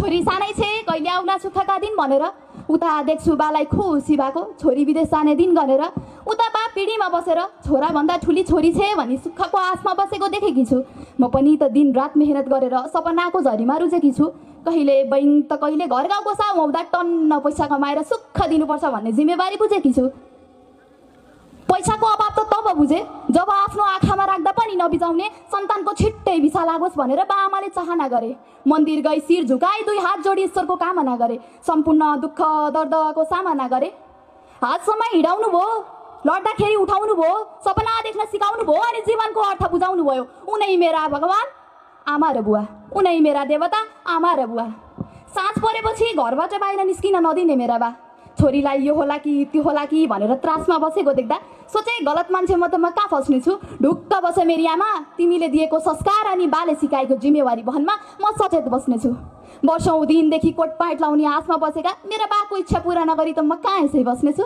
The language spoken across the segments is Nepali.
छोरी सानै छे कहिले आउला सुखका दिन भनेर उता देख्छु बालाई खुसी भएको छोरी विदेश जाने दिन गरेर उता बा पिँढीमा बसेर छोरा भन्दा ठुली छोरी छे भनी सुखको आसमा बसेको देखेकी छु। म पनि त दिन रात मेहनत गरेर सपनाको झरीमा रुजेकी छु। कहिले बैङ त कहिले घर गाउँको साम हुँदा टन्न पैसा कमाएर सुख दिनुपर्छ भन्ने जिम्मेवारी बुझेकी छु। पैसाको अभाव त तब बुझे जब आफ्नो आँखामा राख्दा पनि नबिजाउने सन्तानको छिट्टै भिसा लागोस् भनेर बाआमाले चाहना गरे। मन्दिर गई शिर झुकाई 2 हात जोडी ईश्वरको कामना गरे। सम्पूर्ण दुःख दर्दको सामना गरे। हातसम्म हिँडाउनु भयो, लड्दाखेरि उठाउनु भयो, सपना देख्न सिकाउनु भयो अनि जीवनको अर्थ बुझाउनु भयो। उनै मेरा भगवान आमा र बुवा, उनै मेरा देवता आमा र बुवा। साँझ परेपछि घरबाट बाहिर निस्किन नदिने मेरा बा। छोरीलाई यो होला कि त्यो होला कि भनेर त्रासमा बसेको देख्दा सोचे गलत मान्छे म त म कहाँ फस्ने छु। ढुक्क बस मेरी आमा, तिमीले दिएको संस्कार अनि बाले सिकाएको जिम्मेवारी वहनमा म सचेत बस्ने छु। वर्षौं दिनदेखि कोट प्यान्ट लाउने आसमा बसेका मेरा बाको इच्छा पूरा नगरी त म कहाँ यसै बस्ने छु।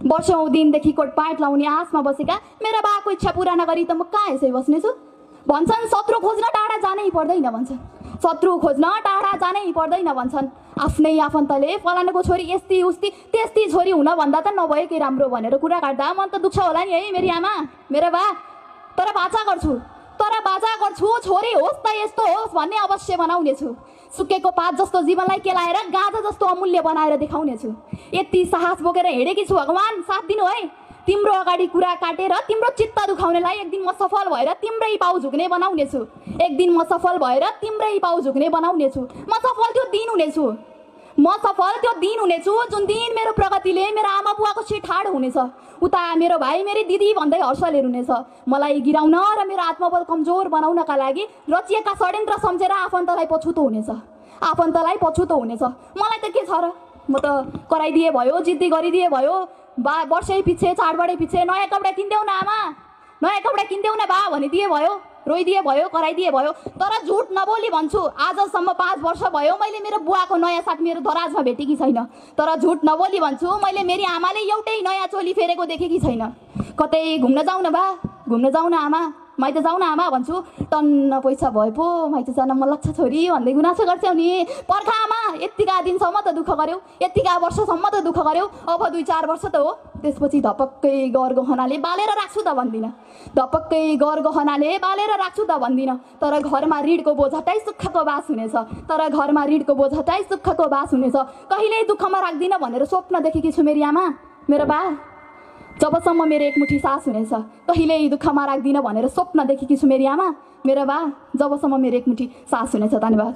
वर्षौं दिनदेखि कोट प्यान्ट लाउने आसमा बसेका मेरा बाको इच्छा पूरा नगरी त म कहाँ यसै बस्ने छु। भन्छन् शत्रु खोज्न टाढा जानै पर्दैन भन्छन्, शत्रु खोज्न टाढा जानै पर्दैन भन्छन्। आफ्नै आफन्तले फलानाको छोरी यस्ती उस्ती त्यस्ती छोरी हुन भन्दा त नभएकै राम्रो भनेर कुरा काट्दा मन त दुख्छ होला नि है मेरी आमा मेरा बा। तर बाचा गर्छु छोरी होस् त यस्तो होस् भन्ने अवश्य बनाउने छु। सुकेको पात जस्तो जीवनलाई केलाएर गाजा जस्तो अमूल्य बनाएर देखाउने छु। यति साहस बोकेर हिँडेकी छु भगवान साथ दिनु है। तिम्रो अगाडि कुरा काटेर तिम्रो चित्त दुखाउनेलाई एक दिन म सफल भएर तिम्रै पाउ झुक्ने बनाउने छु। एक दिन म सफल भएर तिम्रै पाउ झुक्ने बनाउने छु। म सफल त्यो दिन हुनेछु जुन दिन मेरो प्रगतिले मेरो आमा बुवाको सिर ठाड हुनेछ। उता मेरो भाइ मेरी दिदी भन्दै हर्षले रुनेछ। मलाई गिराउन र मेरो आत्मबल कमजोर बनाउनका लागि रचिएका षड्यन्त्र सम्झेर आफन्तलाई पछुतो हुनेछ। मलाई त के छ र, म त कराइदिए भयो, जिद्दी गरिदिए भयो। वर्षै पछि चाडबाडै पछि नयाँ कपडा किनिदेऊ न आमा, नयाँ कपडा किनिदेऊ न बा भनिदिए भयो, रोइदिए भयो, कराइदिए भयो। तर झुट नबोली भन्छु आजसम्म 5 वर्ष भयो मैले मेरो बुवाको नयाँ साथ मेरो दराजमा भेटेकी छैन। तर झुट नबोली भन्छु मैले मेरी आमाले एउटै नयाँ चोली फेरेको देखेकी छैन। कतै घुम्न जाउँ न बा, घुम्न जाउँ न आमा, माइत जाउँ न आमा भन्छु। टन्न पैसा भए पो माइत जान मन लाग्छ छोरी भन्दै गुनासो गर्छौ नि। पर्खा आमा, यतिका दिनसम्म त दुःख गर्यौ, यतिका वर्षसम्म त दुःख गर्यौ, अब 2-4 वर्ष त हो, त्यसपछि धपक्कै गरगहनाले बालेर राख्छु त भन्दिन। तर घरमा ऋणको बोझाटाइ सुखको बास हुनेछ। कहिल्यै दुःखमा राख्दिन भनेर स्वप्न देखेकी छु मेरी आमा मेरो बा। जबसम्म मेरो एकमुठी सास हुनेछ कहिल्यै दुःखमा राख्दिन भनेर स्वप्न देखेकी छु मेरी आमा मेरो बा। जबसम्म मेरो एकमुठी सास हुनेछ। धन्यवाद।